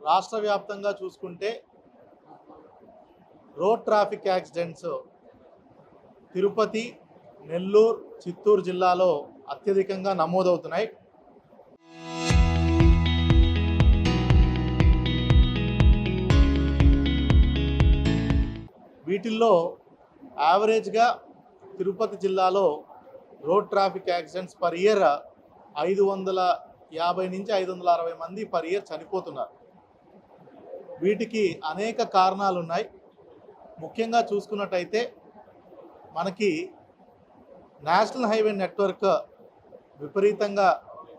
రాష్ట్ర వ్యాప్తంగా చూసుకుంటే road traffic accidents Tirupati, Nellore, Chittoor జిల్లాలో అత్యధికంగా నమోదవుతున్నాయి. వీటిల్లో యావరేజ్గా తిరుపతి జిల్లాలో road traffic accidents per year 550 నుంచి 560 మంది పర్ ఇయర్ చనిపోతున్నారు. వీటికి అనేక కారణాలు ఉన్నాయి. ముఖ్యంగా చూసుకున్నట్టయితే మనకి నేషనల్ హైవే నెట్వర్క్ విపరీతంగా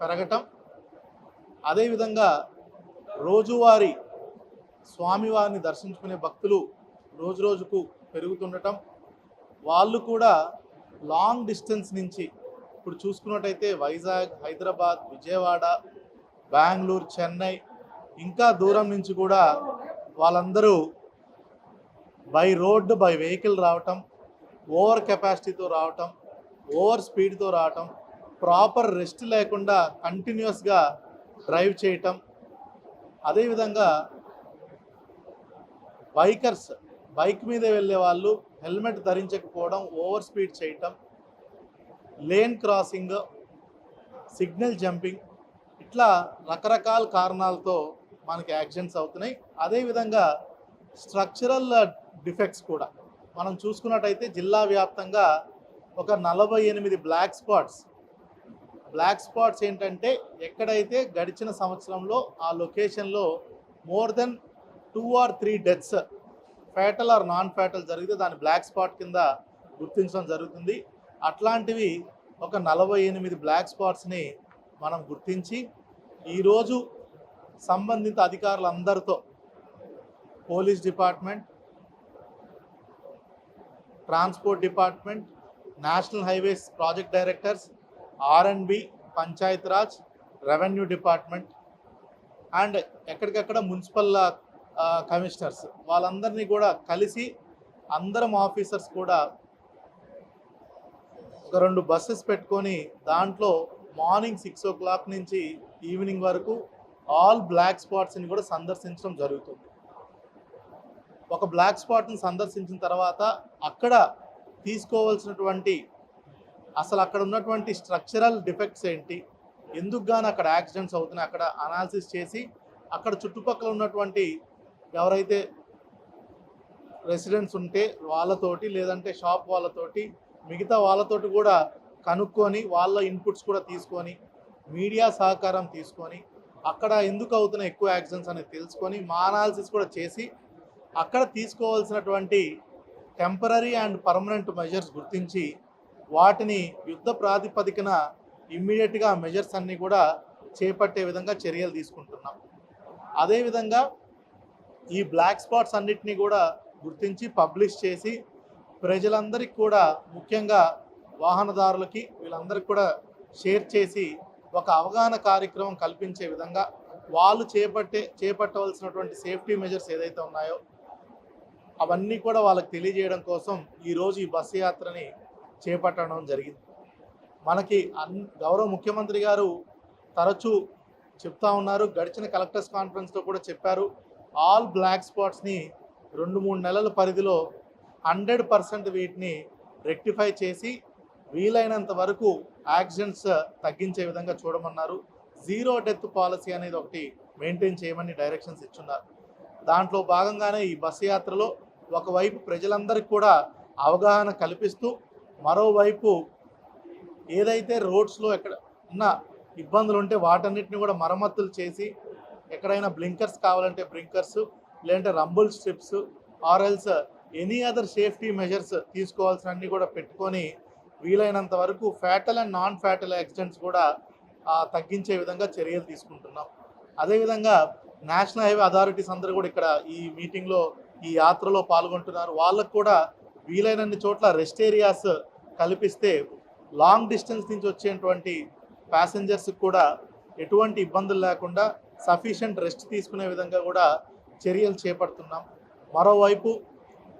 పెరగటం, అదేవిధంగా రోజువారీ స్వామివారిని దర్శించుకునే భక్తులు రోజురోజుకు పెరుగుతుండటం, వాళ్ళు కూడా లాంగ్ డిస్టెన్స్ నుంచి ఇప్పుడు చూసుకున్నట్టయితే వైజాగ్, హైదరాబాద్, విజయవాడ, బెంగళూరు, చెన్నై ఇంకా దూరం నుంచి కూడా వాళ్ళందరూ బై రోడ్ బై వెహికల్ రావటం, ఓవర్ కెపాసిటీతో రావటం, ఓవర్ స్పీడ్తో రావటం, ప్రాపర్ రెస్ట్ లేకుండా కంటిన్యూస్గా డ్రైవ్ చేయటం, అదేవిధంగా బైక్ మీద వెళ్ళే వాళ్ళు హెల్మెట్ ధరించకపోవడం, ఓవర్ స్పీడ్ చేయటం, లేన్ క్రాసింగ్, సిగ్నల్ జంపింగ్, ఇట్లా రకరకాల కారణాలతో మనకి యాక్సిడెంట్స్ అవుతున్నాయి. అదేవిధంగా స్ట్రక్చరల్ డిఫెక్ట్స్ కూడా మనం చూసుకున్నట్టయితే జిల్లా వ్యాప్తంగా ఒక 48 బ్లాక్ స్పాట్స్ ఏంటంటే ఎక్కడైతే గడిచిన సంవత్సరంలో ఆ లొకేషన్లో more than 2 or 3 deaths fatal or non fatal జరిగితే దాన్ని బ్లాక్ స్పాట్ కింద గుర్తించడం జరుగుతుంది. అట్లాంటివి ఒక 48 బ్లాక్ స్పాట్స్ని మనం గుర్తించి ఈరోజు సంబంధిత అధికారులందరితో police department, transport department, national highways project directors, R&B, Panchayati Raj, revenue department and ఎక్కడికక్కడ మున్సిపల్ కమిషనర్స్ వాళ్ళందరినీ కూడా కలిసి అందరం ఆఫీసర్స్ కూడా ఒక 2 బస్సెస్ పెట్టుకొని దాంట్లో మార్నింగ్ 6 o'clock నుంచి ఈవినింగ్ వరకు ఆల్ బ్లాక్ స్పాట్స్ని కూడా సందర్శించడం జరుగుతుంది. ఒక బ్లాక్ స్పాట్ని సందర్శించిన తర్వాత అక్కడ తీసుకోవాల్సినటువంటి అసలు అక్కడ ఉన్నటువంటి స్ట్రక్చరల్ డిఫెక్ట్స్ ఏంటి, ఎందుకు గాను అక్కడ యాక్సిడెంట్స్ అవుతున్నాయి, అక్కడ అనాలిసిస్ చేసి అక్కడ చుట్టుపక్కల ఉన్నటువంటి ఎవరైతే రెసిడెంట్స్ ఉంటే వాళ్ళతోటి, లేదంటే షాప్ వాళ్ళతోటి, మిగతా వాళ్ళతోటి కూడా కనుక్కొని వాళ్ళ ఇన్పుట్స్ కూడా తీసుకొని మీడియా సహకారం తీసుకొని అక్కడ ఎందుకు అవుతున్న ఎక్కువ యాక్సిడెంట్స్ అనేది తెలుసుకొని మా అనాలిసిస్ కూడా చేసి అక్కడ తీసుకోవాల్సినటువంటి టెంపరరీ అండ్ పర్మనెంట్ మెజర్స్ గుర్తించి వాటిని యుద్ధ ప్రాతిపదికన ఇమ్మీడియట్గా మెజర్స్ అన్నీ కూడా చేపట్టే విధంగా చర్యలు తీసుకుంటున్నాం. అదేవిధంగా ఈ బ్లాక్ స్పాట్స్ అన్నిటినీ కూడా గుర్తించి పబ్లిష్ చేసి ప్రజలందరికీ కూడా ముఖ్యంగా వాహనదారులకి వీళ్ళందరికీ కూడా షేర్ చేసి ఒక అవగాహన కార్యక్రమం కల్పించే విధంగా వాళ్ళు చేపట్టవలసినటువంటి సేఫ్టీ మెజర్స్ ఏదైతే ఉన్నాయో అవన్నీ కూడా వాళ్ళకి తెలియజేయడం కోసం ఈరోజు ఈ బస్సు యాత్రని చేపట్టడం జరిగింది. మనకి గౌరవ ముఖ్యమంత్రి గారు తరచూ చెప్తా ఉన్నారు, గడిచిన కలెక్టర్స్ కాన్ఫరెన్స్లో కూడా చెప్పారు, ఆల్ బ్లాక్ స్పాట్స్ని 2-3 నెలల పరిధిలో 100% వీటిని రెక్టిఫై చేసి వీలైనంత వరకు యాక్సిడెంట్స్ తగ్గించే విధంగా చూడమన్నారు. 0 డెత్ పాలసీ అనేది ఒకటి మెయింటైన్ చేయమని డైరెక్షన్స్ ఇచ్చున్నారు. దాంట్లో భాగంగానే ఈ బస్సు యాత్రలో ఒకవైపు ప్రజలందరికీ కూడా అవగాహన కల్పిస్తూ మరోవైపు ఏదైతే రోడ్స్లో ఎక్కడ ఉన్న ఇబ్బందులు ఉంటే వాటన్నిటిని కూడా మరమ్మతులు చేసి ఎక్కడైనా బ్లింకర్స్ కావాలంటే బ్లింకర్స్, లేదంటే రంబుల్ స్ట్రిప్స్ ఆర్ఎల్స్ ఎనీ అదర్ సేఫ్టీ మెజర్స్ తీసుకోవాల్సినవన్నీ కూడా పెట్టుకొని వీలైనంత వరకు fatal and non fatal accidents కూడా తగ్గించే విధంగా చర్యలు తీసుకుంటున్నాం. అదేవిధంగా నేషనల్ హైవే అథారిటీస్ అందరూ కూడా ఇక్కడ ఈ మీటింగ్లో ఈ యాత్రలో పాల్గొంటున్నారు. వాళ్ళకు కూడా వీలైనన్ని చోట్ల రెస్ట్ ఏరియాస్ కల్పిస్తే లాంగ్ డిస్టెన్స్ నుంచి వచ్చేటువంటి ప్యాసింజర్స్కి కూడా ఎటువంటి ఇబ్బందులు లేకుండా సఫిషియంట్ రెస్ట్ తీసుకునే విధంగా కూడా చర్యలు చేపడుతున్నాం. మరోవైపు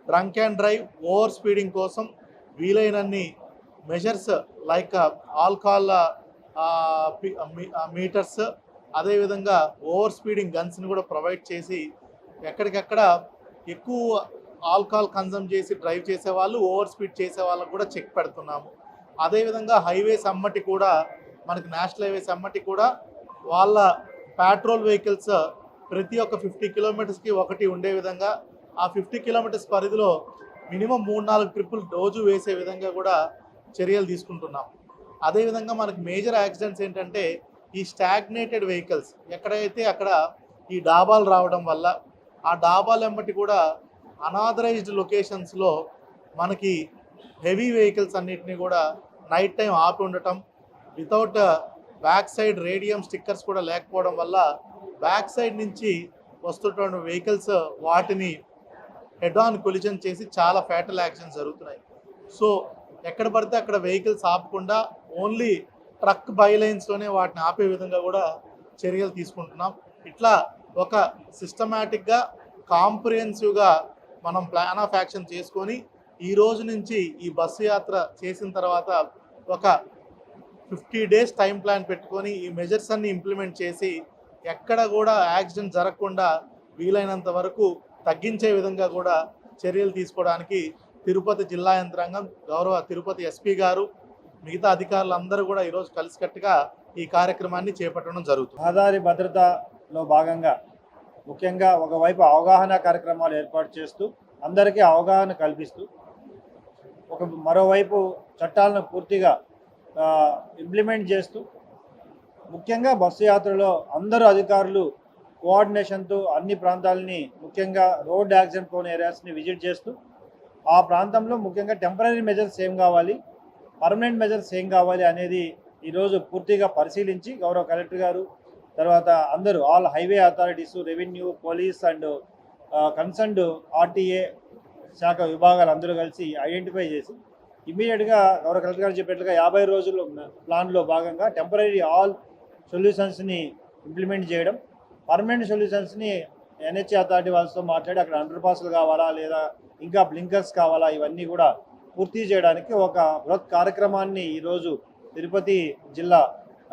drunk and drive, over speeding కోసం వీలైనన్ని మెజర్స్ లైక్ ఆల్కహాల్ మీటర్స్, అదేవిధంగా ఓవర్ స్పీడింగ్ గన్స్ని కూడా ప్రొవైడ్ చేసి ఎక్కడికెక్కడ ఎక్కువ ఆల్కహాల్ కన్సమ్ చేసి డ్రైవ్ చేసే వాళ్ళు, ఓవర్ స్పీడ్ చేసే వాళ్ళకు కూడా చెక్ పెడుతున్నాము. అదేవిధంగా హైవేస్ అమ్మటి కూడా మనకి నేషనల్ హైవేస్ అమ్మటి కూడా వాళ్ళ పెట్రోల్ వెహికల్స్ ప్రతి ఒక్క 50 కిలోమీటర్స్కి ఒకటి ఉండే విధంగా ఆ 50 కిలోమీటర్స్ పరిధిలో మినిమం 3-4 ట్రిప్పులు రోజు వేసే విధంగా కూడా చర్యలు తీసుకుంటున్నాం. అదేవిధంగా మనకి మేజర్ యాక్సిడెంట్స్ ఏంటంటే ఈ స్టాగ్నేటెడ్ వెహికల్స్ ఎక్కడైతే అక్కడ ఈ డాబాలు రావడం వల్ల ఆ డాబాలు వెంబటి కూడా అనాథరైజ్డ్ లొకేషన్స్లో మనకి హెవీ వెహికల్స్ అన్నిటినీ కూడా నైట్ టైం ఆపి ఉండటం, without back side radium stickers కూడా లేకపోవడం వల్ల బ్యాక్ సైడ్ నుంచి వస్తున్నటువంటి వెహికల్స్ వాటిని హెడ్ ఆన్ కొలిజన్ చేసి చాలా ఫ్యాటల్ యాక్సిడెంట్స్ జరుగుతున్నాయి. సో ఎక్కడ పడితే అక్కడ వెహికల్స్ ఆపకుండా ఓన్లీ ట్రక్ బైలైన్స్లోనే వాటిని ఆపే విధంగా కూడా చర్యలు తీసుకుంటున్నాం. ఇట్లా ఒక సిస్టమేటిక్గా కాంప్రిహెన్సివ్గా మనం ప్లాన్ ఆఫ్ యాక్షన్ చేసుకొని ఈ రోజు నుంచి ఈ బస్సు యాత్ర చేసిన తర్వాత ఒక 50 డేస్ టైం ప్లాన్ పెట్టుకొని ఈ మెజర్స్ అన్ని ఇంప్లిమెంట్ చేసి ఎక్కడ కూడా యాక్సిడెంట్ జరగకుండా వీలైనంత వరకు తగ్గించే విధంగా కూడా చర్యలు తీసుకోవడానికి తిరుపతి జిల్లా యంత్రాంగం, గౌరవ తిరుపతి ఎస్పీ గారు, మిగతా అధికారులందరూ కూడా ఈరోజు కలిసికట్టుగా ఈ కార్యక్రమాన్ని చేపట్టడం జరుగుతుంది. రహదారి భద్రతలో భాగంగా ముఖ్యంగా ఒకవైపు అవగాహన కార్యక్రమాలు ఏర్పాటు చేస్తూ అందరికీ అవగాహన కల్పిస్తూ మరోవైపు చట్టాలను పూర్తిగా ఇంప్లిమెంట్ చేస్తూ ముఖ్యంగా బస్సు యాత్రలో అందరూ అధికారులు కోఆర్డినేషన్తో అన్ని ప్రాంతాలని ముఖ్యంగా రోడ్ యాక్సిడెంట్ ప్రోన్ ఏరియాస్ని విజిట్ చేస్తూ ఆ ప్రాంతంలో ముఖ్యంగా టెంపరీ మెజర్స్ ఏం కావాలి, పర్మనెంట్ మెజర్స్ ఏం కావాలి అనేది ఈరోజు పూర్తిగా పరిశీలించి గౌరవ కలెక్టర్ గారు, తర్వాత అందరూ all highway authorities, revenue, police and concerned RTA శాఖ విభాగాలు అందరూ కలిసి ఐడెంటిఫై చేసి ఇమీడియట్గా గౌరవ కలెక్టర్ గారు చెప్పినట్లుగా 50 రోజుల ప్లాన్లో భాగంగా టెంపరీ ఆల్ సొల్యూషన్స్ని ఇంప్లిమెంట్ చేయడం, పర్మనెంట్ సొల్యూషన్స్ని ఎన్హెచ్ అథారిటీ వాళ్ళతో మాట్లాడి అక్కడ అండర్ పాస్లు కావాలా లేదా ఇంకా బ్లింకర్స్ కావాలా ఇవన్నీ కూడా పూర్తి చేయడానికి ఒక బృహత్ కార్యక్రమాన్ని ఈరోజు తిరుపతి జిల్లా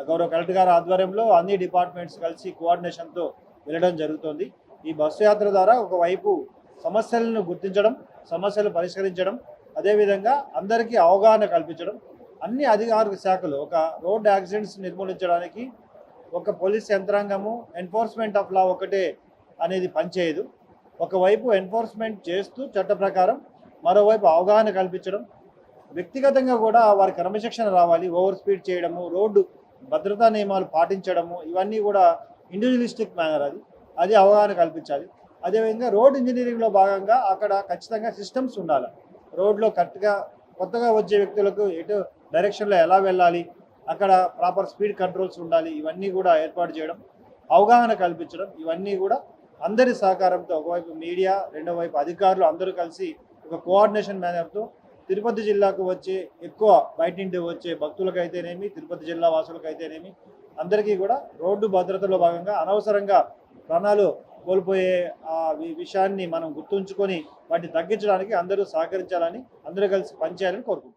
గౌరవ కలెక్టర్ గారి ఆధ్వర్యంలో అన్ని డిపార్ట్మెంట్స్ కలిసి కోఆర్డినేషన్తో వెళ్ళడం జరుగుతుంది. ఈ బస్సు యాత్ర ద్వారా ఒకవైపు సమస్యలను గుర్తించడం, సమస్యలు పరిష్కరించడం, అదేవిధంగా అందరికీ అవగాహన కల్పించడం, అన్ని అధికార శాఖలు ఒక రోడ్ యాక్సిడెంట్స్ నిర్మూలించడానికి ఒక పోలీస్ యంత్రాంగము ఎన్ఫోర్స్మెంట్ ఆఫ్ లా ఒకటే అనేది పనిచేయదు. ఒకవైపు ఎన్ఫోర్స్మెంట్ చేస్తూ చట్ట ప్రకారం, మరోవైపు అవగాహన కల్పించడం, వ్యక్తిగతంగా కూడా వారి క్రమశిక్షణ రావాలి. ఓవర్ స్పీడ్ చేయడము, రోడ్డు భద్రతా నియమాలు పాటించడము, ఇవన్నీ కూడా ఇండివిజువలిస్టిక్ మేనర్ అది అవగాహన కల్పించాలి. అదేవిధంగా రోడ్ ఇంజనీరింగ్లో భాగంగా అక్కడ ఖచ్చితంగా సిస్టమ్స్ ఉండాలి. రోడ్లో కరెక్ట్గా కొత్తగా వచ్చే వ్యక్తులకు ఎటు డైరెక్షన్లో ఎలా వెళ్ళాలి, అక్కడ ప్రాపర్ స్పీడ్ కంట్రోల్స్ ఉండాలి. ఇవన్నీ కూడా ఏర్పాటు చేయడం, అవగాహన కల్పించడం, ఇవన్నీ కూడా అందరి సహకారంతో ఒకవైపు మీడియా, రెండో వైపు అధికారులు అందరూ కలిసి ఒక కోఆర్డినేషన్ మేనర్తో తిరుపతి జిల్లాకు వచ్చే ఎక్కువ బయట నుండి వచ్చే భక్తులకైతేనేమి, తిరుపతి జిల్లా వాసులకైతేనేమి అందరికీ కూడా రోడ్డు భద్రతలో భాగంగా అనవసరంగా ప్రాణాలు కోల్పోయే విషయాన్ని మనం గుర్తుంచుకొని వాటిని తగ్గించడానికి అందరూ సహకరించాలని, అందరూ కలిసి పనిచేయాలని కోరుకుంటున్నాం.